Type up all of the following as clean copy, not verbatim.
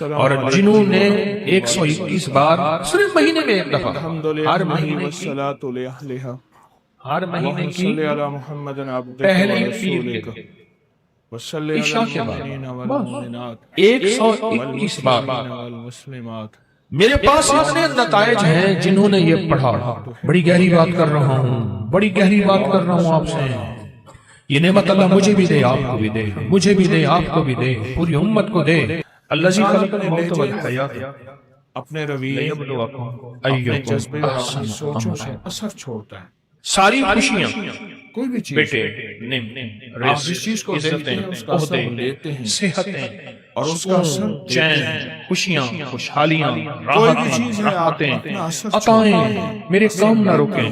اور جنہوں نے 121 بار صرف مہینے میں ایک دفعہ ہر مہینے کی پہلے پیر کے عشاء کے بعد 121 بار میرے پاس اتنے نتائج ہیں جنہوں نے یہ پڑھا. بڑی گہری بات کر رہا ہوں، بڑی گہری بات کر رہا ہوں آپ سے. یہ نعمت اللہ مجھے بھی دے، آپ کو بھی دے، مجھے بھی دے، آپ کو بھی دے، پوری امت کو دے. الذی خلق الموت والحیات اپنے رویے اپنے جذبے اور اپنی سوچوں سے اثر چھوڑتا ہے. ساری خوشیاں کوئی بھی چیز بیٹے آپ جس چیز کو دیکھتے ہیں اس کا اثر لیتے ہیں، صحتیں اور اس کا اثر چین، خوشیاں، خوشحالیاں، کوئی بھی چیز ہے آپ راحتیں، اپنا اثر عطائیں، میرے کام نہ رکیں،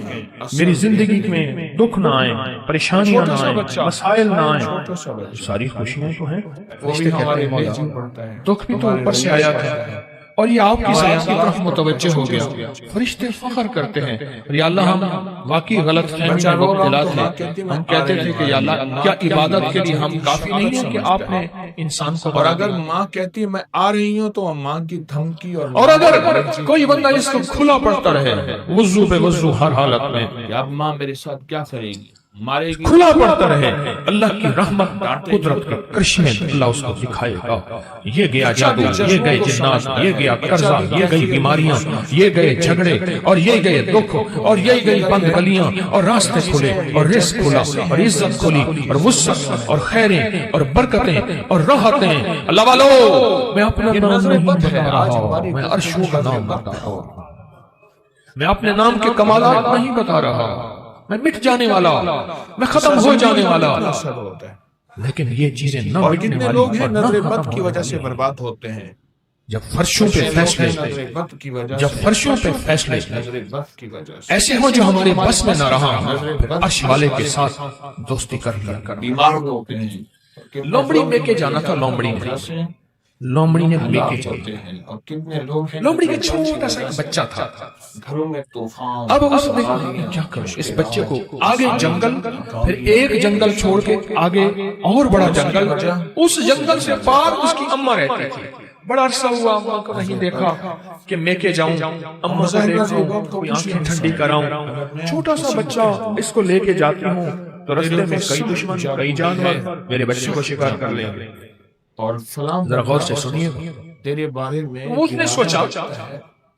میری زندگی میں دکھ نہ آئیں، پریشانیاں نہ آئیں، مسائل نہ آئیں. چھوٹا سا بچہ ساری خوشیاں تو ہیں. وہ بھی ہمارے بھیجی پڑتا ہے، دکھ بھی تو اوپر سے آیا تھا اور یہ آپ کی ذات کی طرف متوجہ ہو گیا. فرشتے فخر کرتے ہیں، یا اللہ ہم واقعی غلط فہمی میں مبتلا تھے. ہم کہتے تھے کہ یا اللہ کیا عبادت کے لیے ہم کافی نہیں ہیں کہ آپ نے انسان کو اور اگر ماں کہتی ہے میں آ رہی ہوں تو ماں کی دھمکی اور اگر کوئی بندہ اس کو کھلا پڑتا رہے وضو پہ وضو ہر حالت میں کہ اب ماں میرے ساتھ کیا کرے گی، مارے گی، کھلا پڑتا رہے، اللہ کی رحمت قدرت کے کرشمے اللہ اس کو دکھائے گا. یہ گیا جادو، یہ گئے جنات، یہ گیا قرضہ، یہ گئی بیماریاں، یہ گئے جھگڑے، اور یہ گئے دکھ، اور یہ گئی بند گلیاں، اور راستے کھلے، اور رزق کھلا، اور عزت کھلی، اور وسعت، اور خیریں، اور برکتیں، اور راحتیں. اللہ والو میں اپنا نام نہیں بتا رہا ہوں، میں عرشوں کا نام بتا رہا ہوں. میں اپنے نام کے کمالات نہیں بتا رہا، میں مٹ جانے والا، میں ختم ہو جانے والا. لیکن یہ چیزیں نہ اور مٹنے کتنے والی لوگ ہیں اور نہ نظر ختم بد کی ہونے وجہ سے والی. برباد ہوتے ہیں. جب فرشوں پہ فیصلے جب فرشوں پہ فیصلے ایسے ہو جو ہمارے بس میں نہ رہا، پھر عرش والے کے ساتھ دوستی کر لیا کر. بیمار ہوتے ہیں، لومڑی میں کے جانا تھا، لومڑی نے لے کے چلتے ہیں. اور کتنے لوگ ہیں لومڑی کا چھوٹا سا بچہ تھا. گھروں میں طوفان. اب اس نے کیا کروں، اس بچے کو آگے جنگل، پھر ایک جنگل چھوڑ کے آگے اور بڑا جنگل، اس جنگل سے پار اس کی اماں رہتی تھی. بڑا عرصہ ہوا اماں کو نہیں دیکھا کہ میں کے جاؤں، اماں کو دیکھوں، کوئی آنکھیں ٹھنڈی کراؤں. چھوٹا سا بچہ اس کو لے کے جاتی ہوں تو رستے میں کئی دشمن، کئی جانور میرے بچے کو شکار کر لیں گے. اور سلام ذرا غور سے سنیے. تیرے بارے میں اس نے سوچا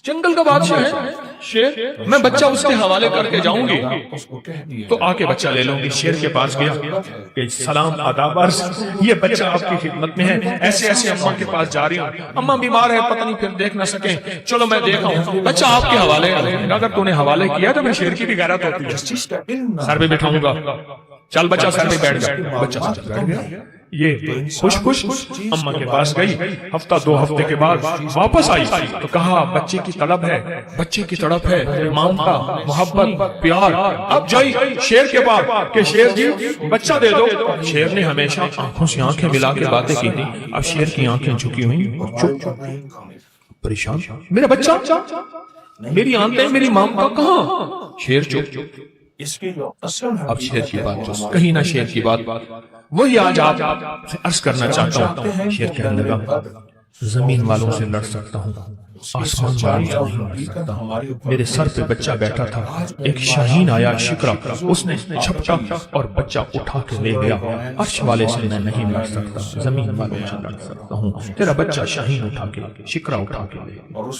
جنگل کا بادشاہ ہے شیر، میں بچہ اس کے حوالے کر کے جاؤں گی اس کو کہہ دیا تو آ کے بچہ لے لوں گی. شیر کے پاس گیا کہ سلام آداب عرض، یہ بچہ آپ کی خدمت میں ہے، ایسے ایسے اماں کے پاس جا رہی ہوں، اماں بیمار ہے، پتہ نہیں پھر دیکھ نہ سکیں، چلو میں دیکھا ہوں، بچہ آپ کے حوالے ہے. اگر تو نے حوالے کیا تو میں شیر کی بھی غیرت ہوتی ہے، سر پہ بٹھاؤں گا. چل بچہ سر پہ بیٹھ گیا. بچہ سر پہ بیٹھ گیا. یہ خوش اماں کے پاس گئی. ہفتہ دو ہفتے کے بعد واپس آئی تو کہا بچے کی تڑپ ہے، بچے کی تڑپ ہے، مامتا، محبت، پیار. اب جائی شیر کے پاس کہ شیر جی بچہ دے دو. شیر نے ہمیشہ آنکھوں سے آنکھیں ملا کے باتیں کی تھی، اب شیر کی آنکھیں جھکی ہوئی اور چپ پریشان. میرا بچہ، میری آنکھیں، میری مامتا کہاں؟ شیر چپ. اس کی جو اصل اب شیر کی بات کہیں نہ، شیر کی بات وہی آج آپ سے عرض کرنا چاہتا ہوں. شیر کہنے لگا زمین والوں سے لڑ سکتا ہوں، آسمان والوں سے نہیں لڑ سکتا. میرے سر پہ بچہ بیٹھا تھا، ایک شاہین آیا شکرا، اس نے جھپٹا اور بچہ اٹھا کے لے گیا. عرش والے سے میں نہیں لڑ سکتا، زمین والوں سے لڑ سکتا ہوں. تیرا بچہ شاہین اٹھا کے، شکرا اٹھا کے لے گیا.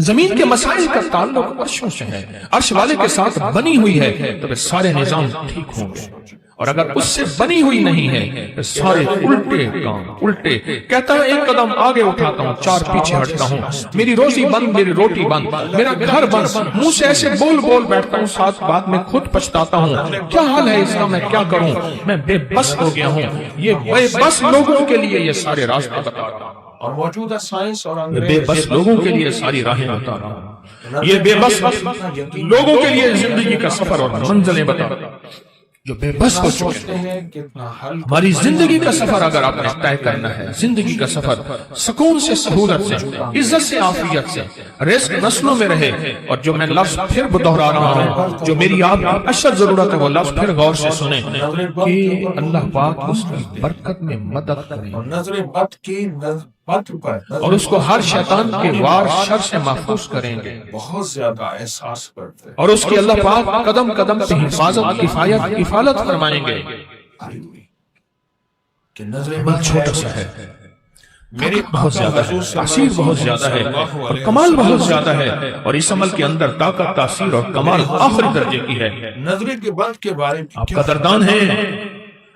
زمین کے مسائل کا تعلق عرشوں سے ہے، عرش والے کے ساتھ بنی ہوئی ہے تو پھر سارے نظام ٹھیک ہوں گے. اور اگر اس سے بنی ہوئی نہیں ہے تو سارے الٹے کام الٹے. کہتا ہے ایک قدم آگے اٹھاتا ہوں، چار پیچھے ہٹتا ہوں، میری روزی بند، میری روٹی بند، میرا گھر بند. منہ سے ایسے بول بول بیٹھتا ہوں، ساتھ بعد میں خود پچھتاتا ہوں. کیا حال ہے اس کا، میں کیا کروں، میں بے بس ہو گیا ہوں. یہ بے بس لوگوں کے لیے یہ سارے راستے بتا رہا ہوں، اور موجودہ سائنس اور بے بس لوگوں کے لیے ساری راہیں بتا رہا ہوں. یہ بے بس لوگوں کے لیے زندگی کا سفر اور منزلیں بتا رہا ہوں جو بے بس ہو چکے ہیں. ہماری زندگی کا سفر اگر آپ نے طے کرنا ہے، زندگی کا سفر سکون سے، سہولت سے، عزت سے، عافیت سے، رزق نسلوں میں رہے. اور جو میں لفظ پھر دہرا رہا ہوں، جو میری آپ کی اشد ضرورت ہے، وہ لفظ پھر غور سے سنیں کہ اللہ پاک اس کی برکت میں مدد کرے. نظر بد کی پتھر پر اور اس کو ہر شیطان کے وار شر سے محفوظ کریں گے، بہت زیادہ احساس کرتے اور اس کی اللہ پاک قدم قدم پہ حفاظت کفالت فرمائیں گے۔ کہ نظر عمل چھوٹا سا ہے، میری بہت زیادہ ہے، تاثیر بہت زیادہ ہے اور کمال بہت زیادہ ہے، اور اس عمل کے اندر طاقت، تاثیر اور کمال آخری درجے کی ہے۔ نظر کے بند کے بارے میں آپ قدردان ہیں،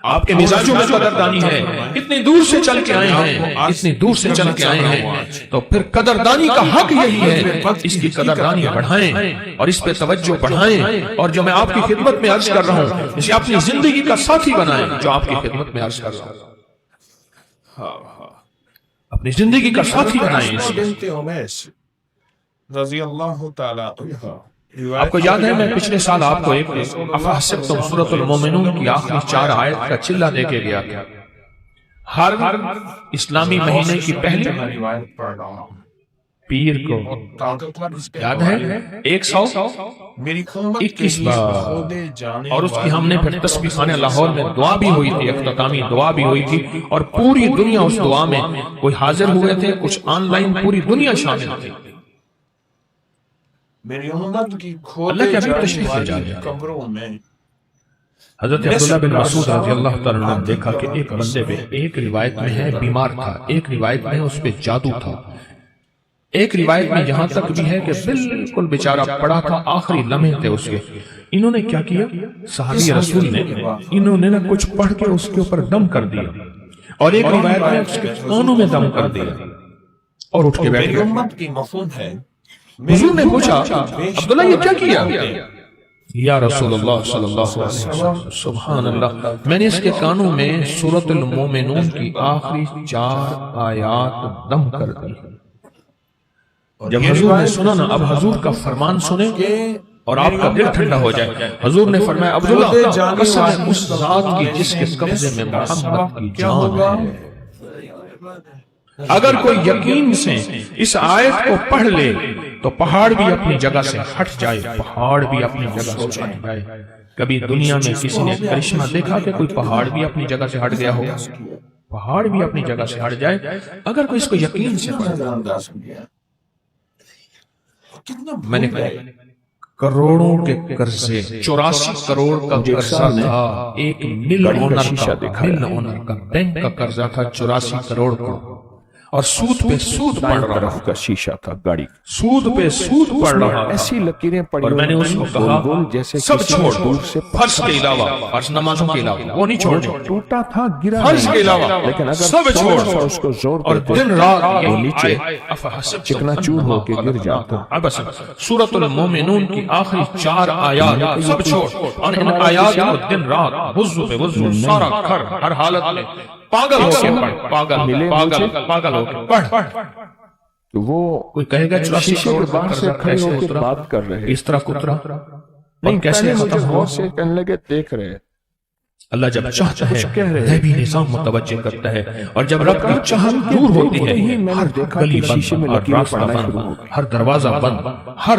آپ کے مزاجوں میں قدردانی ہے، اتنی دور سے چل کے آئے ہیں، اتنی دور سے چل کے آئے ہیں، تو پھر قدردانی کا حق یہی ہے، اس کی قدردانی بڑھائیں اور اس پہ توجہ بڑھائیں، اور جو میں آپ کی خدمت میں عرض کر رہا ہوں اسے اپنی زندگی کا ساتھی بنائیں، جو آپ کی خدمت میں عرض کر رہا ہوں اپنی زندگی کا ساتھی بنائیں اسے۔ بنت امیس رضی اللہ تعالیٰ عنہ، آپ کو یاد ہے میں پچھلے سال آپ کو ایک افحسبتم سورۃ المومنون کی آخری 4 آیت کا چلہ دے کے گیا تھا۔ ہر اسلامی مہینے کی پہلی روایت پڑھ رہا ہوں، پیر کو طاقتور اس کے یاد ہے 100 میری قومت 21 بار، اور اس کی ہم نے پھر تسبیح خانہ لاہور میں دعا بھی ہوئی تھی، اختتامی دعا بھی ہوئی تھی، اور پوری دنیا اس دعا میں کوئی حاضر ہوئے تھے، کچھ آن لائن پوری دنیا شامل تھی۔ میری امت کی اللہ کھودے کے حبیب جانے تشریف لے جا والی رہے ہیں۔ قبروں میں حضرت عبداللہ بن مسعود رضی اللہ تعالیٰ عنہ نے دیکھا کہ ایک بندے پہ، ایک روایت میں ہے بیمار تھا، ایک روایت میں اس پہ جادو تھا، ایک روایت میں یہاں تک بھی ہے کہ بالکل بیچارہ پڑا تھا، آخری لمحے تھے اس کے۔ انہوں نے کیا کیا؟ صحابی رسول نے انہوں نے کچھ پڑھ کے اس کے اوپر دم کر دیا، اور ایک روایت میں اس کے کانوں میں دم کر دیا اور اٹھ کے بیٹھ میری گئے۔ امت کی مفہوم ہے، حضور نے پوچھا عبداللہ یہ کیا کیا؟ یا رسول اللہ صلی اللہ علیہ وسلم، سبحان اللہ، میں نے اس کے کانوں میں سورۃ المومنون کی آخری 4 آیات دم کر دی۔ جب حضور نے سنا نا، اب حضور کا فرمان سنیں اور آپ کا دل ٹھنڈا ہو جائے۔ حضور نے فرمایا عبداللہ قسم ہے اس ذات کی جس کے قبضے میں محمد کی جان ہے، اگر کوئی یقین سے اس آیت کو پڑھ لے تو پہاڑ بھی اپنی جگہ سے ہٹ جائے، پہاڑ بھی اپنی جگہ سے ہٹ جائے۔ کبھی دنیا میں کسی نے کرشمہ دیکھا کہ کوئی پہاڑ بھی اپنی جگہ سے ہٹ گیا ہو؟ پہاڑ بھی اپنی جگہ سے ہٹ جائے اگر کوئی اس کو یقین سے پڑھے۔ میں نے کروڑوں کے قرضے، 84 کروڑ کا قرضہ تھا، 1 ملین اونر کا بینک کا قرضہ تھا، 84 کروڑ کا، اور سود پہ سود پڑ رہا، کا شیشہ تھا گاڑی، سود پہ سود پڑ رہا، ایسی لکیریں پڑی، اور میں نے اس کو کہا جیسے سب چھوڑ، فرض کے علاوہ، فرض نمازوں کے علاوہ وہ نہیں چھوڑ، ٹوٹا تھا، گرا فرض کے علاوہ لیکن اگر سب چھوڑ، اس کو زور اور دیتے دن رات وہ نیچے چکنا چور ہو کے گر جاتا۔ بس سورۃ المومنون کی آخری 4 آیات سب چھوڑ، اور ان آیات کو دن رات وضو پہ وضو، سارا گھر ہر حالت میں پاگل ہو کے پڑھ، پاگل ہو کے پڑھ۔ تو وہ کوئی کہے گا 84 شیشے کروڑ کے کا باہر سے قرضہ کھڑے کیسے ہو کے اترا، بات کر رہے، اس طرح اترا، نہیں کیسے پہلے مجھے ختم غور ہوا؟ سے کہنے لگے دیکھ رہے، اللہ جب چاہتا ہے کہہ رہے ہیں۔ غیبی نظام متوجہ کرتا ہے، اور جب رب کی چاہت دور ہوتی ہے ہر گلی بند، ہر راستہ بند، ہر دروازہ بند، ہر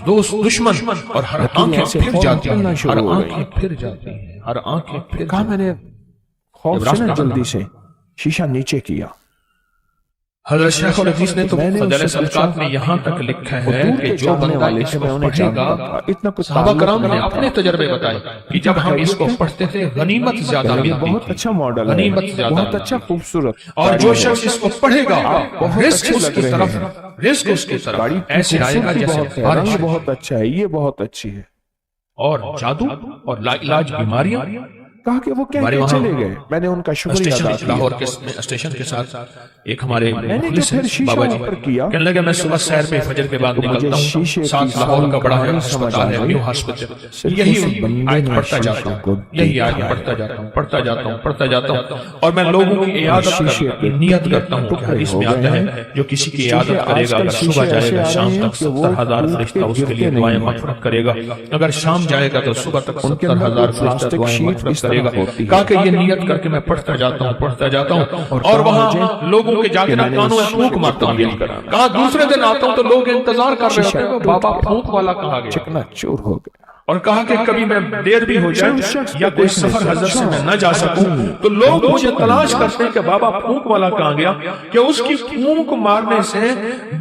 دوست دشمن، اور ہر آنکھیں پھر جاتی ہیں، ہر آنکھیں پھر جاتی ہیں، ہر آنکھیں پھر کہا میں نے خوف سے نہ جلدی سے شیشہ نیچے کیا۔ حضرت شیخ الحدیث نے تو فضائل سلطات میں یہاں تک لکھا ہے کہ جو بندہ اس کو پڑھے گا، اتنا کچھ صحابہ کرام نے اپنے تجربے بتائے کہ جب ہم اس کو پڑھتے تھے غنیمت زیادہ ملتی بہت تھی، اچھا ماڈل ہے، غنیمت زیادہ بہت اچھا خوبصورت، اور جو شخص اس کو پڑھے گا رزق اس کی لگ طرف، رہے ہیں۔ رزق اس کی طرف گاڑی ایسے آئے گا جیسے بہت ہے، بارش، رنگ بہت اچھا ہے، یہ بہت اچھی ہے۔ اور جادو اور لا علاج بیماریاں۔ کہا کہ وہ کہہ ہمارے کے وہاں چلے گئے، میں نے ان کا شکریہ ادا اسٹیشن کیا۔ لاہور کے اسٹیشن کے ساتھ ایک ہمارے نے جو مخلص ہیں پھر شیشہ بابا جی اوپر کیا، کہنے لگا میں صبح سیر پہ فجر کے بعد مجھے نکلتا شیشے ہوں، کی ساتھ لاہور کا بڑا کہانی ہسپتال ہے، سمجھ نیو آئی۔ ہاسپٹل، یہی آیت پڑھتا جاتا ہوں، یہی آیت پڑھتا جاتا ہوں، پڑھتا جاتا ہوں، پڑھتا جاتا ہوں، اور میں لوگوں کی عیادت کی نیت کرتا ہوں کہ حدیث میں آتا ہے جو کسی کی عیادت کرے گا، اگر صبح جائے گا شام تک 70,000 فرشتہ اس کے لیے دعائیں مغفرت کرے گا، اگر شام جائے گا تو صبح تک 70,000 فرشتہ دعائیں مغفرت کرے گا۔ کہا کہ یہ نیت کر کے میں پڑھتا جاتا ہوں، پڑھتا جاتا ہوں، اور وہاں لوگوں کے جا کے نہ کانوں میں پھونک مارتا ہوں۔ کہا دوسرے دن آتا ہوں تو لوگ انتظار کر رہے ہوتے ہیں بابا پھونک والا کہاں گیا؟ چکنا چور ہو گیا۔ اور کہا کہ کبھی میں دیر بھی ہو جائے یا کوئی سفر حضرت سے میں نہ جا سکوں تو لوگ مجھے تلاش کرتے ہیں کہ بابا پھونک والا کہاں گیا، کہ اس کی پھونک مارنے سے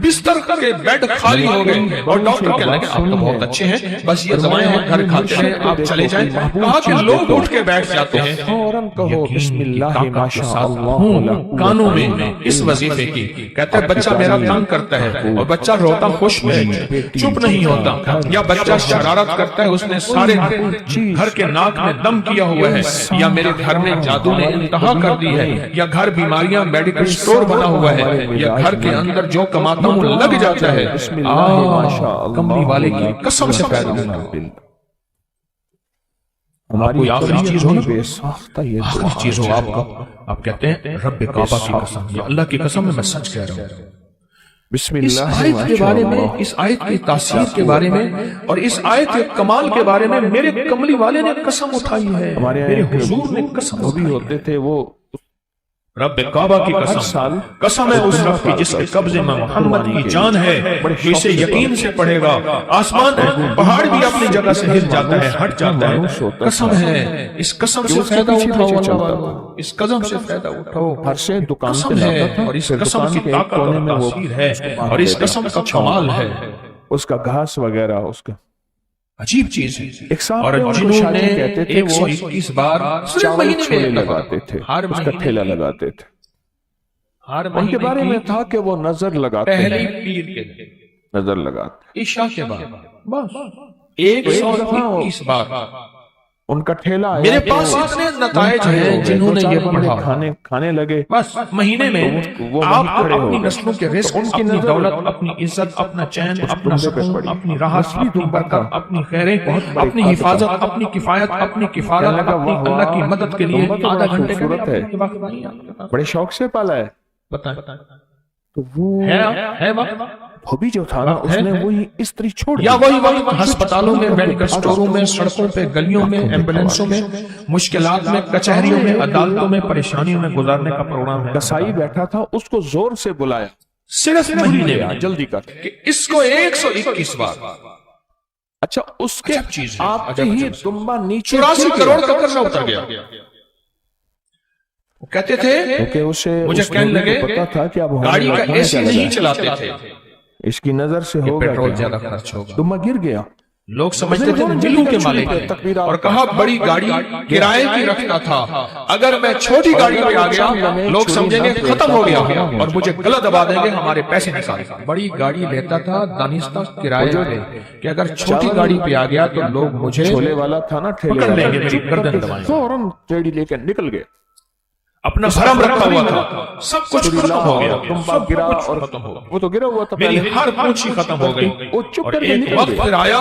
بستر کے بیڈ خالی ہو گئے اور ڈاکٹر کہنے لگے آپ تو بہت اچھے ہیں، بس یہ دوائیں ہیں گھر کھاتے ہیں آپ چلے جائیں۔ کہا کہ لوگ اٹھ کے بیٹھ جاتے ہیں، فوراً کہو بسم اللہ ما شاء اللہ کانوں میں اس وظیفے کی، کہتا ہے بچہ میرا تنگ کرتا ہے اور بچہ روتا خوش ہے چپ نہیں ہوتا، یا بچہ شرارت کرتا ہے اس نے سارے گھر کے ناک میں دم کیا ہوا ہے، یا میرے گھر میں جادو نے انتہا کر دی ہے، یا گھر بیماریاں میڈیکل سٹور بنا ہوا ہے، یا گھر کے اندر جو کماتا ہوں لگ جاتا ہے، کملی والے کی قسم سے پیدا ہوں۔ ہماری آخری چیز ہو نا، بے ساختہ یہ آخری چیز ہو آپ کا، آپ کہتے ہیں رب کعبہ کی قسم، یا اللہ کی قسم میں سچ کہہ رہا ہوں۔ بسم اس اللہ آیت ما کے شاء بارے میں، اللہ۔ اس آیت کی تاثیر کے بارے میں اور اس آیت کے کمال کے بارے میں میرے کملی والے نے قسم اٹھائی ہے، ہمارے میرے یہاں حضور نے قسم وہ بھی اٹھائی ہوتے تھے، وہ رب کعبہ کی ہر قسم، سال قسم ہے اس رب کی جس کے قبضے میں محمد کی جان ہے، جو اسے یقین سے پڑھے گا، آسمان پہاڑ بھی اپنی جگہ سے ہل جاتا ہے، ہٹ جاتا ہے، قسم ہے، اس قسم سے فائدہ اٹھاؤ اللہ والو، اس قسم سے فائدہ اٹھاؤ، ہر سے دکان پہ قسم ہے، لاتا تھا اور اس پھر قسم دکان کی کے ایک طاقت کونے اور میں وہ تاثیر ہے، اور اس قسم کا کمال ہے، اس کا گھاس وغیرہ اس کا عجیب چیز ہے۔ ایک صاحب اور نے ان کو جنہوں شاید نے کہتے تھے وہ 121 بار صرف چاول مہینے چھولے میں لگاتے تھے، ہر اس کا مہینے ٹھیلا لگاتے تھے۔ ہر ان کے بارے میں تھا کہ وہ نظر لگاتے پہلی ہیں، پیر کے دن نظر لگاتے عشاء کے بعد بس 121 بار ان کا ٹھیلا آیا میرے کہ پاس وہ اتنے نتائج ہیں جنہوں نے یہ پڑھا، کھانے لگے، بس مہینے میں وہ آپ وہیں کھڑے ہو اپنی گئے۔ نسلوں کے رزق، ان کی اپنی نظر دولت، اپنی عزت، اپنا چین، اپنا دمبے پہ سکون، پڑی، اپنی راحت، نسلی اپنی دمبا برکت، تھا، اپنی خیریں، بڑی اپنی قدر حفاظت، تھا۔ اپنی کفایت، اپنی کفالت، کہنے لگا اپنی واہ اللہ کی واہ، مدد کے لیے دمبا تو آدھا بڑا گھنٹے کا خوبصورت ہے، وقت نہیں آپ کے پاس، بڑے شوق سے پالا ہے، بتائیں تو وہ ہے وقت، بھی جو تھا نا اس نے وہی استری چھوڑ یا دی۔ وہی ہسپتالوں میں، میڈیکل سٹوروں میں، سڑکوں پہ، گلیوں میں، ایمبولینسوں میں، مشکلات میں، کچہریوں میں، عدالتوں میں، پریشانیوں میں گزارنے کا پروگرام ہے۔ کسائی بیٹھا تھا، اس کو زور سے بلایا، صرف مہینے لیا میں جلدی کر۔ کہ اس کو 121 بار، اچھا اس کے عجب چیز ہے، آپ کے عجب ہی چیز۔ دمبا نیچے 84 گر گیا، کروڑ کا قرضہ اتر گیا۔ وہ کہتے تھے کیونکہ اسے مجھے اس کہنے نبی لگے کو پتا تھا کہ اب گاڑی کا ہونے اے سی کیا نہیں لگا، چلاتے تھے، اس کی نظر سے یہ ہوگا پیٹرول کیا؟ زیادہ خرچ ہوگا۔ دمبا گر گیا، لوگ سمجھتے تھے ملوں کے مالک ہیں، اور کہا بڑی گاڑی کرائے کی رکھتا تھا، اگر میں چھوٹی گاڑی پہ آ گیا لوگ سمجھیں گے ختم ہو گیا اور مجھے گلا دبا دیں گے، ہمارے پیسے نکال۔ بڑی گاڑی لیتا تھا دانستہ کرائے پہ کہ اگر چھوٹی گاڑی پہ آ گیا تو لوگ مجھے چھولے والا تھا نا ٹھیلے پکڑ لیں گے، والا، میری گردن دبائیں گے۔ فوراً ریڑھی لے کے نکل گئے، اپنا بھرم رکھا ہوا تھا، سب کچھ ختم ہو گیا، دمبا گرا اور ختم ہو گیا، وہ تو گرا ہوا تھا میری پہلے، ہر پونچھی ختم ہو گئی۔ وہ چپ اور کر کے ایک نکل وقت گئے، پھر آیا،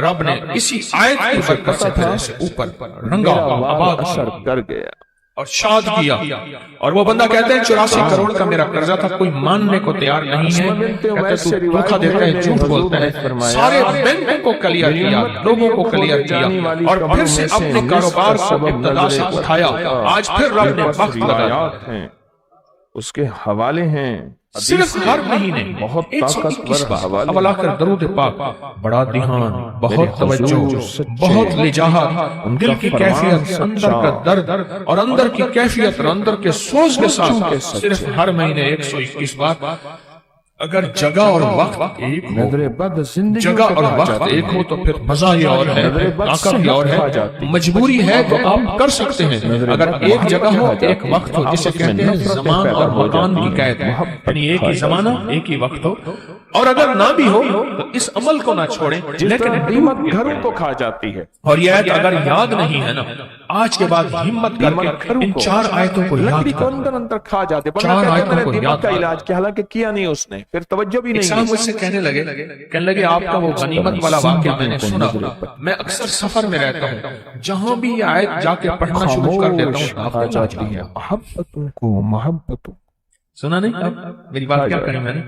رب نے اسی آیت کی برکت سے پھر اسے اوپر رنگا، میرا وال آباد اثر کر گیا۔ اور شاد کیا۔ اور وہ بندہ کہتے ہیں 84 کروڑ کا میرا قرضہ تھا، کوئی ماننے کو تیار نہیں ہے، کہتے تو دھوکہ دیتا ہے، جھوٹ بولتا ہے۔ سارے بینکوں کو کلیئر کیا، لوگوں کو کلیئر کیا، اور پھر سے اپنے کاروبار کو ابتدا سے اٹھایا۔ آج پھر رب نے وقت لگایا، ہیں اس کے حوالے ہیں، صرف ہر مہینے بہت 121 طاقتور بار حوالے، اول آخر درود پاک، بڑا دھیان، بہت توجہ، بہت لجاحت، دل کی کیفیت، اندر کا درد اور اندر کی کیفیت اور اندر کے سوز کے ساتھ صرف ہر مہینے 121 بار۔ اگر جگہ اور وقت ایک ہو، نظر بد زندگی جگہ اور وقت ایک ہو تو پھر مزہ ہی اور ہے، طاقت ہی اور ہے۔ مجبوری ہے تو آپ کر سکتے ہیں، اگر ایک جگہ ہو، ایک وقت ہو، جسے کہتے ہیں زمان اور مکان کی قید، یعنی ایک ہی زمانہ، ایک ہی وقت ہو، اور اگر نہ بھی ہو تو اس عمل کو نہ چھوڑیں، لیکن قیمت گھروں کو کھا جاتی ہے۔ اور یہ آیت اگر یاد نہیں ہے نا، آج کے بعد ہمت کر کے ان 4 آیتوں کو یاد لکڑی کو کر۔ اندر اندر کھا جاتے، 4 آیتوں کو دماغ یاد کا کر۔ علاج کیا، حالانکہ کیا نہیں اس نے، پھر توجہ بھی ایک صاحب نہیں۔ مجھ سے کہنے لگے آپ کا وہ غنیمت والا واقعہ میں نے سنا، میں اکثر سفر میں رہتا ہوں، جہاں بھی یہ آیت جا کے پڑھنا شروع کر دیتا ہوں، کھا جاتی ہے محبتوں کو، محبتوں۔ سنا نہیں؟ میری بات کیا کہیں میں نے؟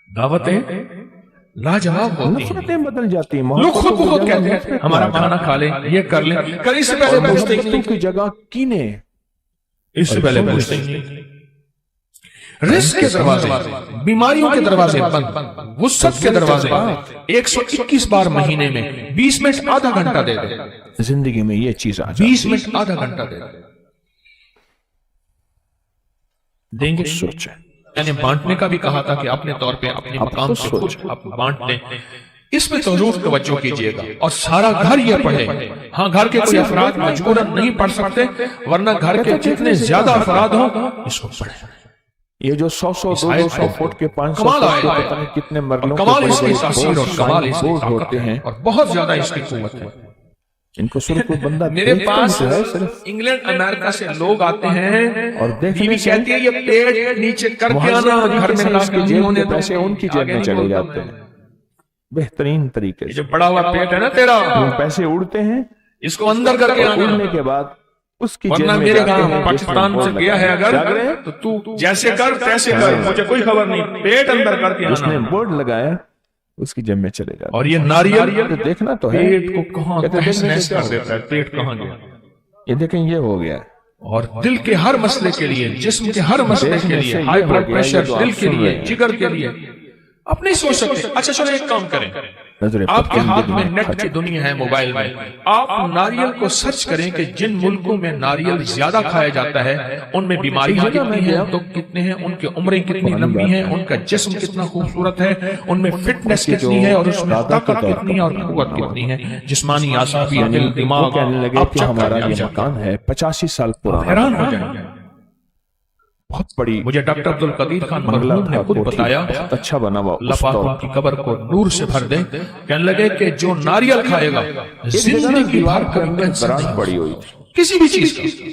دعوتیں لاجواب ہوتی ہیں، نفرتیں بدل جاتی ہیں، لوگ خود کو خود کہتے ہیں ہمارا کھانا کھا لیں، یہ کر لیں، کل اس سے پہلے پوچھتے ہی محبتوں کی جگہ کینے، اس سے پہلے پوچھتے ہی رزق کے دروازے، بیماریوں کے دروازے بند، وسعت کے دروازے 121 بار مہینے میں 20 منٹ آدھا گھنٹہ دے دے، زندگی میں یہ چیز آ جائے 20 منٹ آدھا گھنٹہ دے دیں گے۔ سوچیں، میں نے بانٹنے کا بھی کہا تھا کہ اپنے طور پہ اپنے مقام سے خود آپ بانٹ دیں، اس میں تو ضرور توجہ کیجئے گا، اور سارا گھر یہ پڑھے۔ ہاں گھر کے کوئی افراد مجبوراً نہیں پڑھ سکتے، ورنہ گھر کے جتنے زیادہ افراد ہوں اس کو پڑھیں۔ یہ جو 100 200 فٹ کے 500 کمال فٹ کے آئے، پتہ نہیں کتنے مرلوں کمال کے اس کی بڑے تاثیر اور کمال اس کی بورڈ طاقت ہوتے ہیں، اور بہت زیادہ اس کی قوت ہے۔ ان کو صرف کوئی بندہ میرے دیکھتا پاس ہی تو ہے صرف، انگلینڈ امریکہ سے لوگ آتے ہیں اور دیکھنے بیوی سے کہتی ہے یہ پیٹ نیچے کر کے آنا، گھر میں اس ناک کی نہیں جیب ہونے کے دو، پیسے ان کی جیب آگے میں نہیں چلے بولتے۔ جاتے ہیں بہترین طریقے یہ سے۔ جو بڑا ہوا پیٹ ہے نا تیرا، وہ پیسے اڑتے ہیں، اس کو اندر کر کے آنا، اڑنے کے بعد اس کی جیب ورنہ میں میرے جاتے گھر ہیں، جس میں پاکستان سے بورڈ گیا ہے لگا جاگ رہے اگر ہیں، تو تو جیسے کر تیسے کر، مجھے کوئی خبر نہیں، پیٹ اندر کر کے اس نے آنا۔ بورڈ لگایا اس کی جیب میں چلے جاتے اور یہ ناریل ہیں۔ دیکھنا تو ہے، پیٹ کو کہاں کہتے ہیں تہس دیکھنے نہس سے کر کیا دیتا ہے، پیٹ کہاں گیا۔ یہ دیکھیں یہ ہو گیا ہے۔ اور دل کے ہر مسئلے کے لیے، جسم کے ہر مسئلے کے لیے، ہائی بلڈ پریشر دل کے لیے، جگر کے لیے، آپ نہیں سوچ سکتے۔ اچھا چلو ایک کام کریں، نظر آپ کے ہاتھ میں پتہ نیٹ کی دنیا ہے، موبائل میں، آپ ناریل کو سرچ کریں کہ جن ملکوں میں ناریل زیادہ کھایا جاتا ہے ان میں بیماریاں کتنی ہیں، دکھ کتنے ہیں، ان کی عمریں کتنی لمبی ہیں، ان کا جسم کتنا خوبصورت ہے، ان میں فٹنس کتنی ہے، اور اس میں طاقت کتنی ہے اور قوت کتنی ہے، جسمانی اعصابی دل دماغ۔ وہ کہنے لگے آپ کہ چیک ہمارا کریں، یہ مکان ہے 85 سال پرانا، حیران ہو جائیں گے۔ بہت بڑی مجھے ڈاکٹر عبدالقدیر خان بنگلہ مرحوم نے تھا، خود کوٹھی بتایا، بہت اچھا بنا ہوا اللہ اس پاک دور ان کی قبر کو نور سے بھر دے، کہنے لگے کہ جو ناریل کھائے گا زندگی بھر کبھی ٹینشن درار نہیں پڑی ہوئی تھی۔ کسی بھی چیز کی۔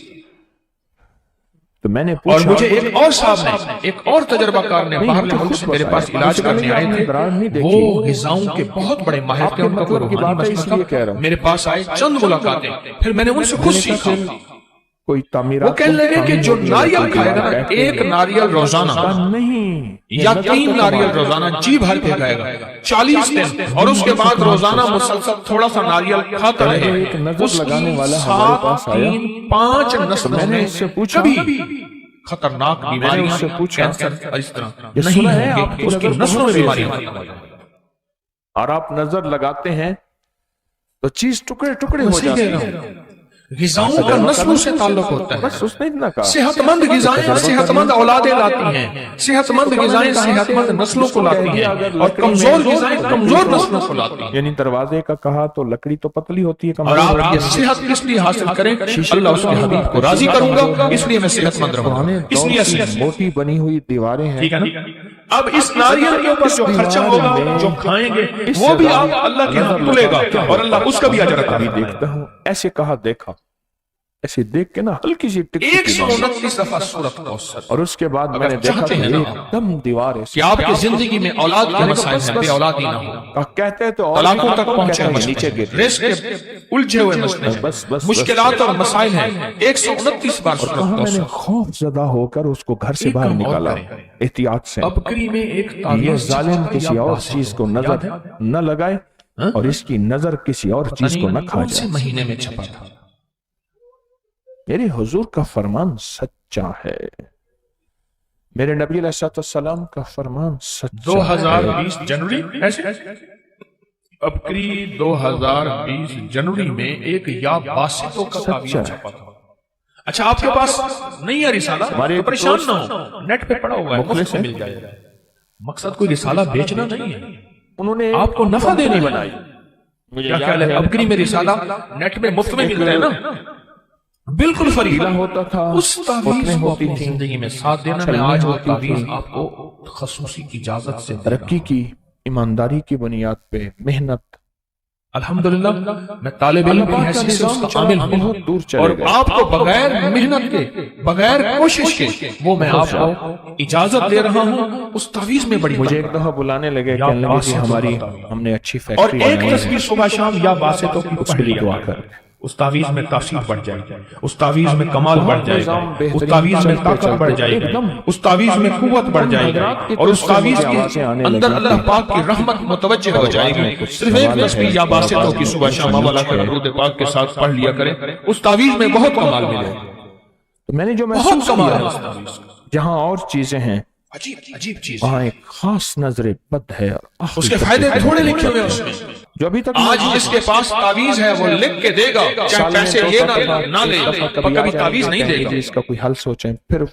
تو میں نے اور پوچھا، مجھے ایک اور صاحب نے، ایک اور تجربہ کار نے باہر کے ملک سے میرے پاس علاج کرنے آئے تھے، وہ غذاؤں کے بہت بڑے ماہر تھے، ان کا کوئی روحانی مسئلہ تھا، میرے پاس آئے، چند ملاقاتیں، پھر میں نے ان سے خود سیکھا۔ کوئی وہ تعمیرات کہنے لگے کہ جو ناریل کھائے گا نا، ایک ناریل روزانہ نہیں یا 3 ناریل روزانہ جی بھر کے کھائے گا 40 دن، اور اس کے بعد روزانہ مسلسل تھوڑا سا ناریل کھاتا رہے، ایک نظر اس لگانے کی والا ہمارے پاس آیا، 7-5 نسلوں میں نے میں اس سے پوچھا، کبھی خطرناک میں نے بیماریاں، اس سے پوچھا، کینسر اور اس طرح یہ نہیں سنا ہے ہوں آپ گے، کی اس کی نظر نسلوں میں بہت بیماریاں تیز ہے۔ ختم ہو جائیں۔ اور آپ نظر لگاتے ہیں تو چیز ٹکڑے ٹکڑے ہو وسیع جاتی کہہ ہے۔ رہا ہوں، غذاؤں کا نسلوں سے تعلق ہوتا ہے۔ بس اس نے اتنا کہا، صحت مند غذائیں صحت مند اولادیں لاتی ہیں، صحت مند غذائیں صحت مند نسلوں کو لاتی ہیں، اور کمزور غذائیں کمزور نسلوں کو لاتی ہیں۔ یعنی دروازے کا کہا تو لکڑی تو پتلی ہوتی ہے، اور کمزور آپ یہ صحت کس لیے حاصل کریں؟ اللہ اس کے حبیب کو راضی کروں گا، اس لیے میں صحت مند رہوں پرانے گا، اس دور لیے کی صحت موٹی بنی ہوئی دیواریں ہیں، ٹھیک ہے نا؟ اب اس ناریل کے اوپر جو خرچہ ہوگا، جو کھائیں گے، وہ بھی آپ اللہ کے ہاں تلے گا، اور اللہ اس کا بھی اجر عطا ابھی فرمائے گا۔ دیکھتا ہوں، ایسے کہا دیکھا، ایسے دیکھ کے نا ہلکی سی ٹک 129 دفعہ سورۃ کوثر۔ اور اس کے بعد میں نے دیکھا چاہتے کہ ہیں نا ایک دم دیوار ہے، کہ آپ کی زندگی میں اولاد کے مسائل ہیں، بے اولادی نہ ہو، کہتے تو اور طلاقوں تک کہتے پہنچے ہیں مسئلے نیچے ہیں، گر رزق کے الجھے ہوئے مسئلے بس ہیں، بس مشکلات اور مسائل ہیں، 129 بار کہا سورۃ میں نے کوثر۔ خوف زدہ ہو کر اس کو گھر سے ایک باہر کام اور نکالا کریں۔ احتیاط سے، بکری میں ایک یہ تعویذ ظالم کسی اور یا چیز کو یاد نظر ہے؟ نہ لگائے اور اس کی نظر کسی اور چیز کو نہ کھا کون سے جائے۔ مہینے میں چھپا تھا؟ میرے حضور کا فرمان سچا ہے، میرے نبی علیہ السلام کا فرمان سچا ہے۔ 2020 جنوری ایسے بکری 2020 جنوری میں ایک یا باسطوں کا تعویذ سچا ہے۔ چھپا تھا۔ اچھا آپ کے پاس نہیں ہے رسالہ ہمارے تو پریشان نہ ہو، نیٹ پہ پڑا ہوا ہے، مفت میں مل جائے گا۔ مقصد کوئی رسالہ بیچنا نہیں ہے، انہوں نے آپ کو نفع دینی بنائی، مجھے کیا خیال ہے؟ بکری میں رسالہ نیٹ میں مفت میں ملتا ہے نا، بالکل فری ڈھیلا ہوتا تھا، اس تعویذ کو ہوتی اپنی تھی، زندگی میں ساتھ دینا۔ میں آج وہ تعویذ آپ کو خصوصی اجازت سے دے رہا ہوں۔ ترقی کی، ایمانداری کی بنیاد پہ محنت، الحمدللہ میں طالب علم کی حیثیت سے اس کا عامل ہوں، بہت دور اور چلے گئے۔ آپ کو بغیر محنت کے، بغیر کوشش کے، وہ میں آپ کو اجازت دے رہا ہوں۔ اس تعویذ میں بڑی مجھے برکت ایک دفعہ بلانے لگے، یا کہنے لگے کہ باسطوں ہماری کا تعویذ۔ ہم نے اچھی اور فیکٹری ایک بنائی ہے، تصویر صبح شام یا باسطوں کی اس کے لیے دعا کر۔ اس تعویذ میں تاثیر بڑھ جائے گی، اس تعویذ میں کمال بڑھ جائے گا، اس تعویذ میں طاقت بڑھ جائے گی، اس تعویذ میں قوت بڑھ جائے گی، اور اس تعویذ کے اندر اللہ پاک کی رحمت متوجہ ہو جائے گی۔ صرف ایک تصویر یا باسطوں کی صبح شام والا کر درود پاک کے ساتھ پڑھ لیا کریں، اس تعویذ میں بہت کمال ملے گا، تو میں نے جو بہت محسوس کمال ہے کیا، اس تعویذ کا۔ جہاں اور چیزیں ہیں عجیب چیز وہاں ایک خاص نظر بد ہے اور آخری اس کے فائدے تھوڑے لکھے ہوئے اس میں جو ابھی تک آج جس کے پاس تعویذ ہے وہ لکھ کے دے گا چاہے پیسے لے نہ لے پر کبھی تعویذ نہیں دے گا اس کا کوئی حل سوچیں پھر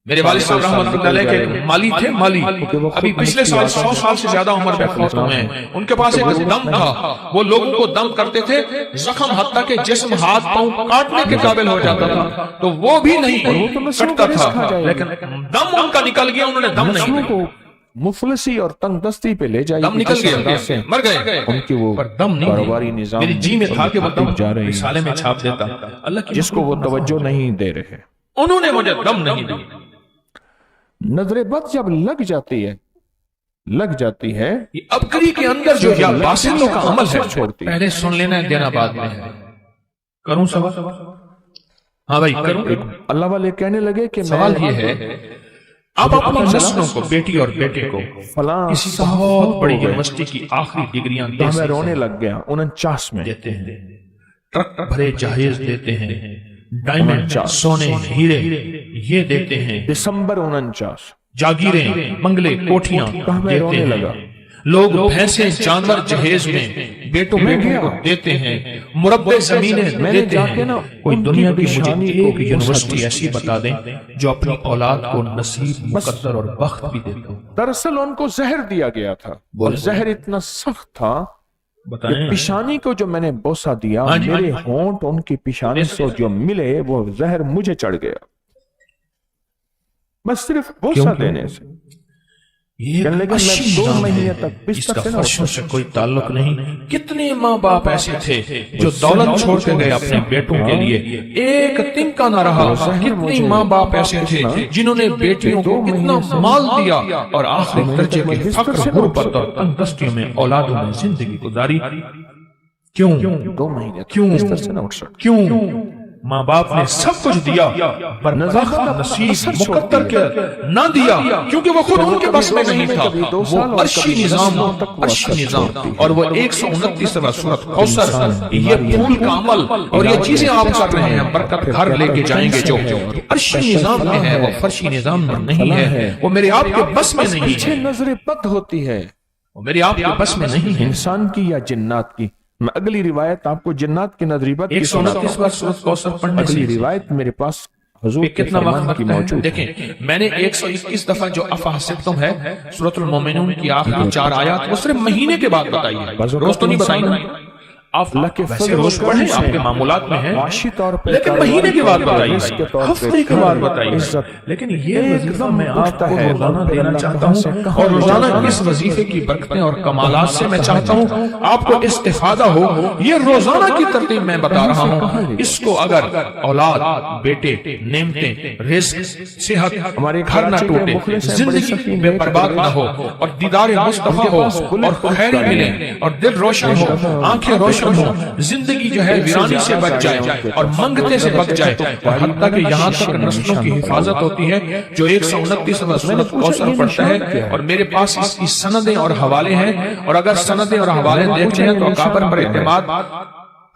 میرے والد صاحب رحمۃ اللہ علیہ کے مالی تھے مالی ابھی پچھلے سال 100 سال سے زیادہ عمر میں فوت ہوئے ہیں ان کے پاس ایک دم تھا وہ لوگوں کو دم کرتے تھے زخم حتیٰ کہ جسم ہاتھ پاؤں کاٹنے کے قابل ہو جاتا تھا تو وہ بھی نہیں کٹتا تھا لیکن دم ان کا نکل گیا انہوں نے دم نہیں کو مفلسی اور تنگ دستی پہ لے جائے دم نکل گیا مر گئے ان کی وہ پر دم نہیں کاروباری نظام میری جی میں تھا کہ وہ دم جا رہی رسالے میں چھاپ دیتا اللہ کی جس کو وہ توجہ نہیں دے رہے انہوں نے مجھے دم نہیں دی نظر بد جب لگ جاتی ہے یہ ابکری کے اندر جو یا باسطوں کا عمل ہے چھوڑتی پہلے سن لینا ہے دینا بعد میں ہے کروں سوال ہاں بھائی کروں اللہ والے کہنے لگے کہ سوال یہ ہے آپ اپنی نسلوں کو بیٹی اور بیٹے کو فلاں کسی بہت بڑی یونیورسٹی کی آخری ڈگریاں میں رونے لگ گیا 49 میں دیتے ہیں ٹرک بھرے جہیز دیتے ہیں ڈائمنڈ سونے ہیرے یہ دیتے ہیں دسمبر 49 جاگیریں بنگلے کوٹھیاں میں رونے دیتے لگا ہیں لوگ بھینسیں جانور جہیز میں بیٹوں کو دیتے ہیں مربع زمینیں دیتے ہیں کوئی دنیا کی مجھے ایک یونیورسٹی ایسی بتا دیں جو اپنی اولاد کو نصیب مقدر اور وقت بھی دیتا ہو دراصل ان کو زہر دیا گیا تھا اور زہر اتنا سخت تھا کہ پیشانی کو جو میں نے بوسہ دیا میرے ہونٹ ان کی پیشانی سے جو ملے وہ زہر مجھے چڑھ گیا بس صرف بوسہ دینے سے لیکن میں 2 مہینے تک اس کا فرشوں سے کوئی تعلق نہیں کتنے ماں باپ ایسے تھے جو دولت چھوڑ کے گئے اپنے بیٹوں کے لیے ایک دن کا نہ رہا کتنے ماں باپ ایسے تھے جنہوں نے بیٹیوں کو اتنا مال دیا اور آخری درجے کے فقر غربت اور تنگ دستیوں میں اولادوں نے زندگی گزاری کیوں 2 مہینے کیوں ماں باپ نے سب کچھ دیا پر نصیب مقدر کے نہ دیا کیونکہ وہ خود ان کے بس میں نہیں تھا وہ عرشی نظام اور وہ 129واں سورۃ کوثر یہ پھول کا عمل اور یہ چیزیں آپ کر رہے ہیں برکت گھر لے کے جائیں گے جو عرشی نظام میں ہے وہ فرشی نظام میں نہیں ہے وہ میرے آپ کے بس میں نہیں ہے نظر بد ہوتی ہے وہ میرے آپ کے بس میں نہیں ہے انسان کی یا جنات کی میں اگلی روایت آپ کو جنات کی نظری بد 129واں سورۃ کوثر پڑھنے اگلی روایت میرے پاس حضور کے کتنا فرمان وقت کی لگتا ہے موجود دیکھیں میں نے 121 دفعہ جو افحسبتم ہے سورۃ المومنون کی آخری 4 آیات وہ صرف مہینے کے بعد بتائی ہے روز تو نہیں بتائی نا آپ ویسے روز پڑھیں آپ کے معمولات میں ہیں معاشی طور پر لیکن مہینے کے بعد بتائیے کے طور پر ہفتے کے بعد بتائیے لیکن یہ وظیفہ میں آپ کو روزانہ دینا چاہتا ہوں اور روزانہ اس وظیفے کی برکتیں اور کمالات سے میں چاہتا ہوں آپ کو استفادہ ہو یہ روزانہ کی ترتیب میں بتا رہا ہوں اس کو اگر اولاد بیٹے نعمتیں رزق صحت گھر نہ ٹوٹے زندگی میں برباد نہ ہو اور دیدار مصطفیٰ ہو اور خیر ملے اور دل روشن ہو آنکھیں روشن ہو زندگی جو ہے ویرانی سے بچ جائے اور منگتے سے بچ جائے اور حتیٰ کہ یہاں تک نسلوں کی حفاظت ہوتی ہے جو 129واں سورۃ کوثر پڑھتا ہے اور میرے پاس اس کی سندیں اور حوالے ہیں اور اگر سندیں اور حوالے دیکھتے ہیں تو اکابر پر اعتماد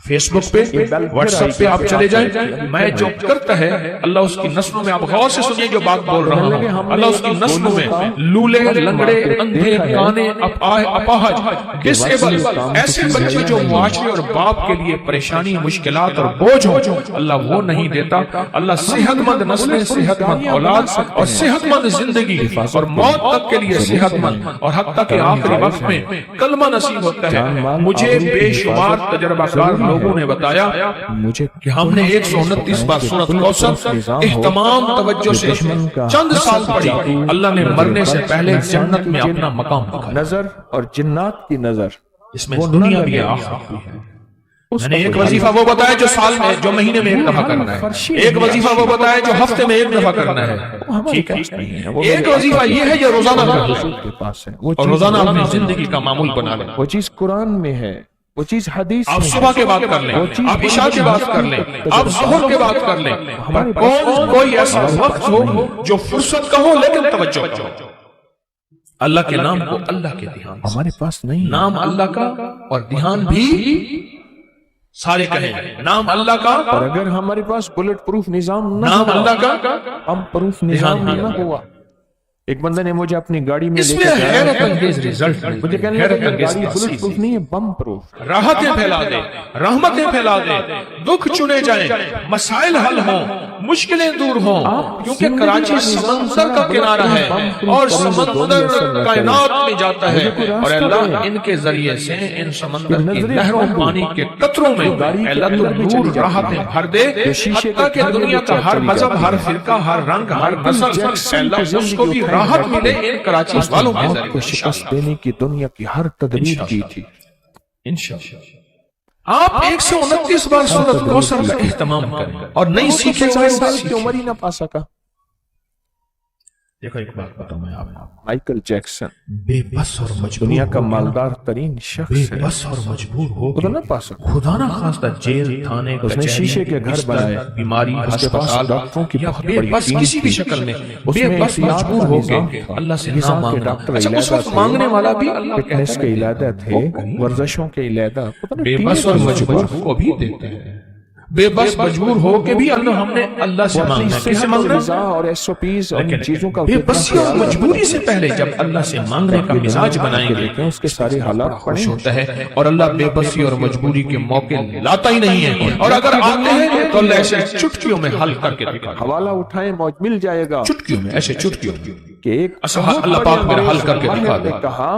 فیس بک پہ واٹس ایپ پہ آپ چلے جائیں میں جو کرتا ہے اللہ اس کی نسلوں میں آپ غور سے سنیے جو بات بول رہا ہوں اللہ اس کی نسلوں میں لولے لنگڑے اندھے کانے اپاہج ڈسیبل ایسے بچے جو معاشرے اور باپ کے لیے پریشانی مشکلات اور بوجھ ہو اللہ وہ نہیں دیتا اللہ صحت مند نسلیں صحت مند اولاد اور صحت مند زندگی اور موت تک کے لیے صحت مند اور حتیٰ کہ آخری وقت میں کلمہ نصیب ہوتا ہے مجھے بے شمار تجربہ کار لوگوں نے بتایا کہ ہم نے 129واں سورۃ کوثر اہتمام توجہ سے چند سال پڑھی اللہ نے مرنے سے پہلے جنت میں اپنا مقام دکھایا نظر اور جنات کی نظر اس میں دنیا بھی ہے آخرت بھی ہے میں نے ایک وظیفہ وہ بتایا جو سال میں جو مہینے میں ایک دفعہ کرنا ہے ایک وظیفہ وہ بتایا جو ہفتے میں ایک دفعہ کرنا ہے ٹھیک ہے ایک وظیفہ یہ ہے جو روزانہ کرنا ہے اور روزانہ اپنی زندگی کا معمول بنا لیں وہ چیز قرآن میں ہے وہ چیز حدیث آپ صبح کے بعد کر لیں آپ عشاء کے بعد کر لیں آپ ظہر کے بعد کر لیں پر کوئی ایسا وقت ہو جو فرصت کا ہو لیکن توجہ کا ہو اللہ کے نام کو اللہ کے دھیان ہمارے پاس نہیں نام اللہ کا اور دھیان بھی سارے کہیں نام اللہ کا اور اگر ہمارے پاس بلٹ پروف نظام نہ نام اللہ کا ہم پروف نظام نہ ہوا ایک بندے نے مجھے اپنی گاڑی میں لے اس کے میں جایا، حیرت انگیز رزلٹ مجھے کہنے حیرت لگا یہ انگیز گاڑی بلٹ تاثیر پروف نہیں ہے، بم پروف۔ راحتیں پھیلا دے، رحمتیں پھیلا دے، دکھ چنے جائیں، مسائل حل ہوں، مشکلیں دور ہوں، کیونکہ کراچی سمندر کا کنارہ ہے اور سمندر کائنات میں جاتا ہے، اور اللہ ان کے ذریعے سے ان سمندر کی لہروں پانی کے قطروں میں اللہ تو نور راحتیں بھر دے، حتیٰ کہ دنیا کا ہر مذہب، ہر فرقہ، ہر رنگ، ہر نسل، اللہ اس کو بھی راحت ملے ان کراچی والوں کے موت کو ذریعے۔ شکست دینے کی دنیا کی ہر تدبیر کی تھی۔ آپ 129 بار سورۃ کوثر کا اہتمام کریں اور نئی سیکھیں چاہے سال کی عمر ہی نہ پا سکا۔ دیکھو ایک بات بتاؤں میں آپ کو، مائیکل جیکسن بے بس اور مجبور دنیا کا ہو گیا، مالدار ترین شخص بے ہے، بس اور مجبور ہو وہ تو گیا، نہ پا سکا۔ خدا نہ خواستہ جیل، تھانے، اس نے کچہری، شیشے کے گھر بستر، بنائے، بیماری، اس کے پاس ہسپتال، ڈاکٹروں کی یا بہت بے بڑی بس ٹیم کسی بھی تھی، شکل میں اس بے میں بس احتیاط مجبور کا ہو نظام کے تھا، اللہ سے نہ نظام کے مانگنا۔ ڈاکٹر اچھا اس علیحدہ وقت تھے، مانگنے والا بھی اللہ کا فٹنس کے علیحدہ تھے، ورزشوں کے علیحدہ، پتہ بے نہیں بس اور مجبور کو بھی دیتے ہیں، بے بس مجبور ہو کے بھی اللہ ہم نے اللہ سے مانگنا ہے، کس سے مانگنا رضا اور ایس او پیز اور ان چیزوں کا بے بسی اور مجبوری سے پہلے جب اللہ سے مانگنے کا مزاج بنائیں گے دیکھیں اس کے سارے حالات خوش ہوتا ہے، اور اللہ بے بسی اور مجبوری کے موقع لاتا ہی نہیں ہے، اور اگر آتے ہیں تو اللہ ایسے چٹکیوں میں حل کر کے دکھا دیتا ہے، حوالہ اٹھائیں موج مل جائے گا چٹکیوں میں، ایسے چٹکیوں میں کہ ایک اللہ پاک میرا حل کر کے دکھا نے دے۔ کہا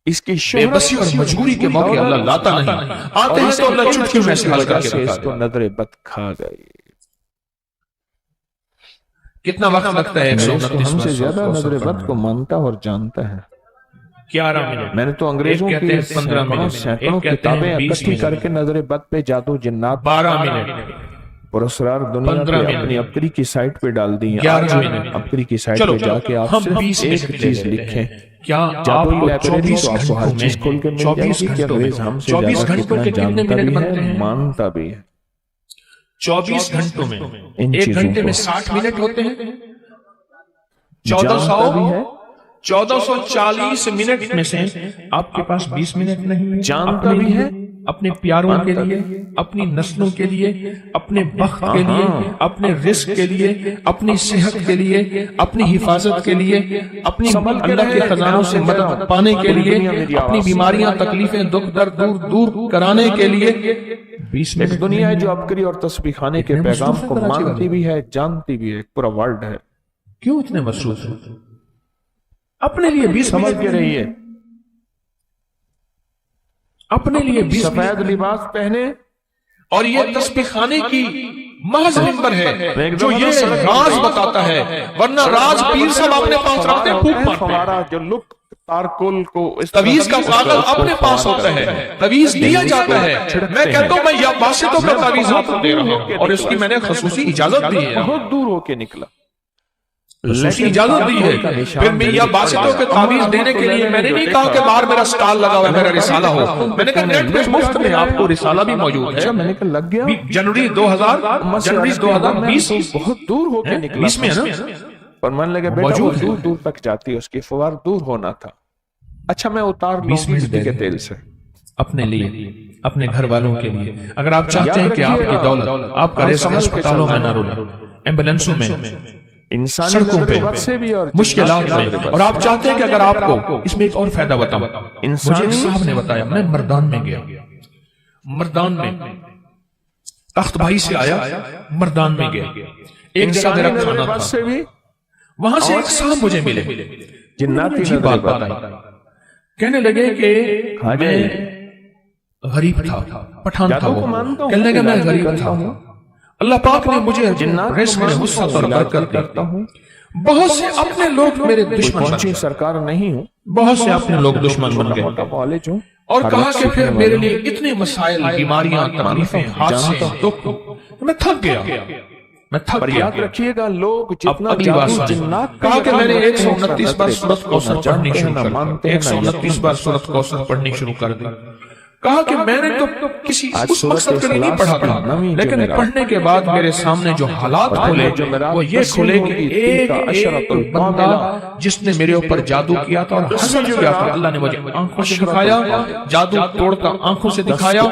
اس کی بے شہرت بسی اور مجبوری کے موقع اللہ لاتا نہیں، آتے ہیں تو اللہ چٹکیوں میں سے حل کر کے سے دکھا اس کو دے۔ نظر بد کھا گئی۔ کتنا وقت لگتا ہے ہم سے زیادہ نظر بد کو مانتا اور جانتا ہے۔ 11 منٹ، میں نے تو انگریزوں ایک کی کہتے ہیں 15 منٹ، سینکڑوں ایک کہتے ہیں کتابیں 20 اکٹھی کر منٹ، کے نظر بد پہ جادو جنات 12 منٹ، پرسرار دنیا 15 پہ منٹ، اپنی ابکری کی سائٹ پہ ڈال دی ہیں۔ 11 آج منٹ۔ ابکری کی سائٹ چلو پہ جا کے آپ ہم صرف 20 ایک منٹ چیز لے لیتے لکھیں، ہیں۔ کیا آپ جادوئی کو لائبریری 24 تو آپ کو ہر گھنٹوں چیز کھول کے میں مل جائے 24 گی کہ گھنٹوں میں انگریز ہم سے 24 زیادہ گھنٹوں کتنا کے کتنے جانتا منٹ بھی بنتے ہے ہیں؟ مانتا بھی ہے۔ 24 گھنٹوں میں ان ایک چیزوں گھنٹے کو میں 60 منٹ ہوتے ہیں، جانتا بھی ہے، 1440 منٹ میں سے آپ کے پاس 20 منٹ نہیں ہے جانتا اپنے بھی لیے، ہے، اپنے پیاروں کے لیے، اپنی نسلوں کے لیے، اپنے وقت کے لیے، اپنے رزق کے لیے، اپنی صحت کے لیے، اپنی حفاظت کے لیے، اپنی اللہ کے خزانوں سے مدد پانے کے لیے، اپنی بیماریاں، تکلیفیں، دکھ درد دور کرانے کے لیے 20 ایک منٹ دنیا ہے جو ابکری اور تسبیح خانے کے اتنے پیغام مصروف کو ہے کراچی مانتی والے۔ بھی ہے، جانتی بھی ہے، ایک پورا ورلڈ ہے۔ کیوں اتنے مصروف ہیں؟ اپنے لیے 20 سمجھ منٹ کے رہیے، اپنے لیے 20 منٹ سفید لباس پہنے اور یہ تسبیح خانے کی محض ممبر ہے جو یہ راز بتاتا ہے، ورنہ راز پیر صاحب اپنے پاس رکھتے ہیں، پھوک مارتے ہیں۔ فوارہ جو لک تارکل کو اس طرح تعویذ کا کاغذ اپنے پاس ہوتا ہے، تعویذ دیا جاتا ہے، میں کہتا ہوں میں یا واسطوں کا تعویذ آپ کو دے رہا ہوں، اور اس کی میں نے خصوصی اجازت دی ہے، بہت دور ہو کے نکلا، خصوصی اجازت دی ہے۔ پھر میں یا واسطوں کے تعویذ دینے کے لیے میں نے نہیں کہا کہ باہر میرا سٹال لگا ہوا ہے، میرا رسالہ ہو، میں نے کہا نیٹ پہ مفت میں آپ کو رسالہ بھی موجود ہے۔ اچھا میں نے کہا لگ گیا، جنوری 2020 بہت دور ہو کے نکلا، 20 میں ہے نا، پر من لگے بیٹا وہ موجود ہے۔ دور دور تک جاتی ہے، اس کی فوار دور ہونا تھا۔ اچھا میں اتار لوں 20 منٹ مٹی کے تیل سے، اپنے لیے، اپنے گھر والوں کے لیے۔ اگر آپ چاہتے ہیں کہ آپ کی دولت، آپ کا رزق اسپتالوں میں نہ رولے، ایمبولینسوں میں، انسانی سڑکوں پہ، نظر بد سے بھی اور مشکلات میں، اور آپ چاہتے ہیں کہ اگر آپ کو اس میں ایک اور فائدہ بتاؤں، مجھے ایک صاحب نے بتایا، میں مردان میں گیا، مردان میں تخت بھائی سے آیا، مردان میں گیا، ایک جگہ میرا کھانا بد تھا، سے بھی وہاں سے ایک صاحب مجھے ملے، جناتی عجیب نظر بات بد، بتائی، کہنے لگے کہ میں غریب تھا، پٹھان تھا، جادو کو وہ مانتا ہوں، کہنے لگا میں علاج غریب کرتا تھا، ہوں، اللہ پاک نے مجھے جنات رزق میں وسعت اور برکت کرتا دی، ہوں، بہت سے اپنے لوگ میرے دشمن بن پہنچی گئے، سرکار نہیں ہوں، بہت سے اپنے لوگ دشمن بن گئے، موٹا کالج ہوں، اور ہر کہا وقت کہ پھر سیکھنے میرے والا لیے اتنے مسائل، بیماریاں، تکلیفیں، حادثے، دکھ، میں تھک گیا، میں تھک پر گیا۔ یاد رکھیے گا لوگ اب جتنا اگلی بار جادو سنیں، جنات کہا کہ میں نے 129 بار نظر سورۃ کوثر نہ پڑھنی جانتے ہیں، شروع نہ کر دی، مانتے ہیں، نہ 129 بار سورۃ کوثر پڑھنی شروع کر دی، کہا کہ میں نے تو کسی اس مقصد کے لیے نہیں پڑھا تھا، لیکن پڑھنے کے بعد میرے سامنے جو حالات کھلے وہ یہ کھلے کہ ایک ایک بندہ جس نے میرے اوپر جادو کیا تھا اور حسد کیا تھا، اللہ نے مجھے آنکھوں سے دکھایا، جادو توڑتا آنکھوں سے دکھایا،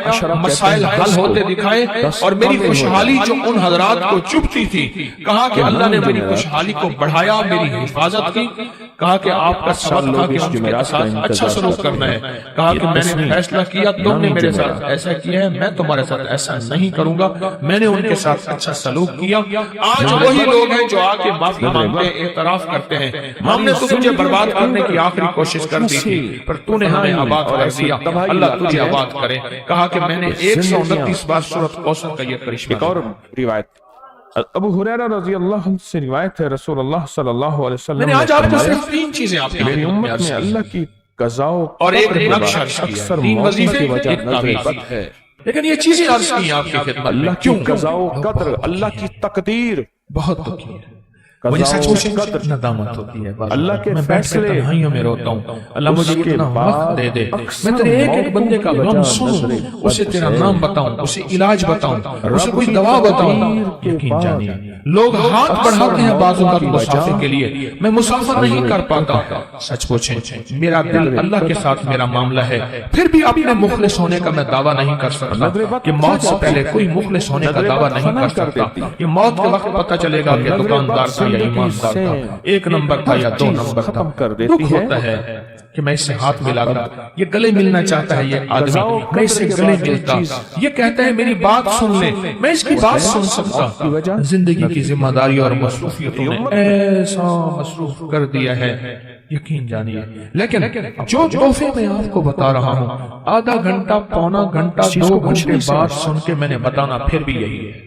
مسائل حل ہوتے دکھائے، اور میری خوشحالی جو ان حضرات کو چبھتی تھی، کہا کہ اللہ نے میری خوشحالی کو بڑھایا، میری حفاظت کی، کہا کہ آپ کا سبق تھا کہ مجھ کے ساتھ اچھا سلوک کرنا ہے، کہا کہ میں نے فیصلہ کیا تم نے میرے ساتھ ایسا کیا ہے، میں تمہارے ساتھ ایسا نہیں کروں گا، میں نے ان کے ساتھ اچھا سلوک کیا۔ آج وہی لوگ ہیں جو آ کے معافی مانگتے ہیں، اعتراف کرتے ہیں، ہم نے تو تجھے برباد کرنے کی آخری کوشش کر دی تھی پر تو نے ہمیں آباد کر دیا، اللہ تجھے آباد کرے۔ کہا کہ میں نے 129 بار سورۃ کوثر کا یہ کرشمہ۔ ایک اور روایت ابو ہریرہ رضی اللہ عنہ سے روایت ہے، رسول اللہ صلی اللہ علیہ وسلم میں نے آج آپ کو صرف 3 چیزیں آپ میری امت میں اللہ کی قضاء اور ایک نقشہ اکثر 3 موتوں وظیفے کی وجہ ایک نظر تعویذ بد ہے۔ لیکن یہ چیزیں عرض کی آپ کی خدمت میں، اللہ کی قضاء و قدر، اللہ کی تقدیر، بہت دکھی ہے، مجھے سچ مچ ندامت ہوتی ہے، اللہ کے میں بیٹھ کر فیصلے، تنہائیوں میں روتا ہوں، اللہ مجھے اس کے اتنا بعد وقت دے دے، اکثر میں تیرے ایک ایک بندے کا موتوں کی غم وجہ سنوں، نظر اسے تیرا بد نام ہے۔ بتاؤں، اسے علاج بتاؤں، اسے کوئی رب دوا کی بتاؤں۔ تقدیر کے یقین بعد جانیے لوگ ہاتھ بڑھاتے ہیں بعض اوقات مسافر کے لیے، میں مسافر نہیں کر پاتا، سچ پوچھیں میرا دل اللہ کے ساتھ میرا معاملہ ہے، پھر بھی اپنے مخلص ہونے کا میں دعویٰ نہیں کر سکتا کہ موت سے پہلے کوئی مخلص ہونے کا دعویٰ نہیں کر سکتا کہ موت کے وقت پتہ چلے گا کہ دکاندار تھا یا ایماندار تھا، 1 نمبر تھا یا 2 نمبر تھا۔ ختم کر دیتی دکھ ہے ہوتا ہے کہ میں اس سے ہاتھ ملا دوں، یہ گلے ملنا چاہتا ہے یہ آدمی، میں اس سے گلے ملتا، یہ کہتا ہے میری بات سن لے، میں اس کی بات سن سکتا۔ زندگی کی ذمہ داری اور مصروفیتوں نے ایسا مصروف کر دیا ہے، یقین جانیے۔ لیکن جو تحفے میں آپ کو بتا رہا ہوں، آدھا گھنٹہ، پونا گھنٹہ، 2 گھنٹے بعد سن کے میں نے بتانا پھر بھی یہی ہے۔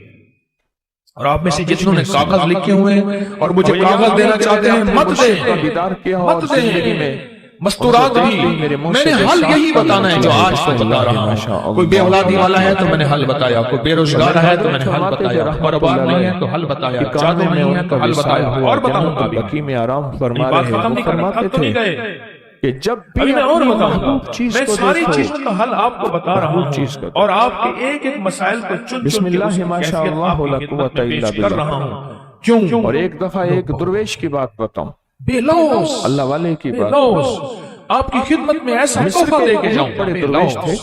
اور آپ میں سے جتنوں نے کاغذ لکھے ہوئے ہیں اور مجھے کاغذ دینا چاہتے ہیں، مت دیں، مت دیں، مستورات بھی، میں نے حل یہی بتانا ہے جو آج کو بتا رہا ہوں۔ کوئی بے اولادی والا ہے تو میں نے حل بتایا، کوئی بے روزگار ہے تو میں نے حل بتایا، کاروبار نہیں ہے تو حل بتایا، چادر نہیں ہے تو حل بتایا، اور بتاؤں گا بھی۔ بقی میں آرام فرما بات رہے ختم ہیں، نہیں وہ کرنا، فرماتے ختم نہیں تھے گئے، کہ جب بھی ابھی میں اور اپنی بتاؤں گا، محبوب چیز میں کو ساری دیکھو، چیزوں کا حل آپ کو بتا رہا ہوں اور آپ کے ایک ایک مسائل کو چن بسم چن کے اس اللہ کی ما شاء کیفیت اللہ آپ لا کی قوت خدمت میں الا پیش کر باللہ۔ رہا ہوں۔ کیوں؟ اور ایک دفعہ ایک درویش کی بات بتاؤں، بے لوث، اللہ والے کی بے بات لوث، آپ کی خدمت میں ایسا مصر تحفہ کے دے کے جاؤں، بڑے بے درویش لوث۔ تھے،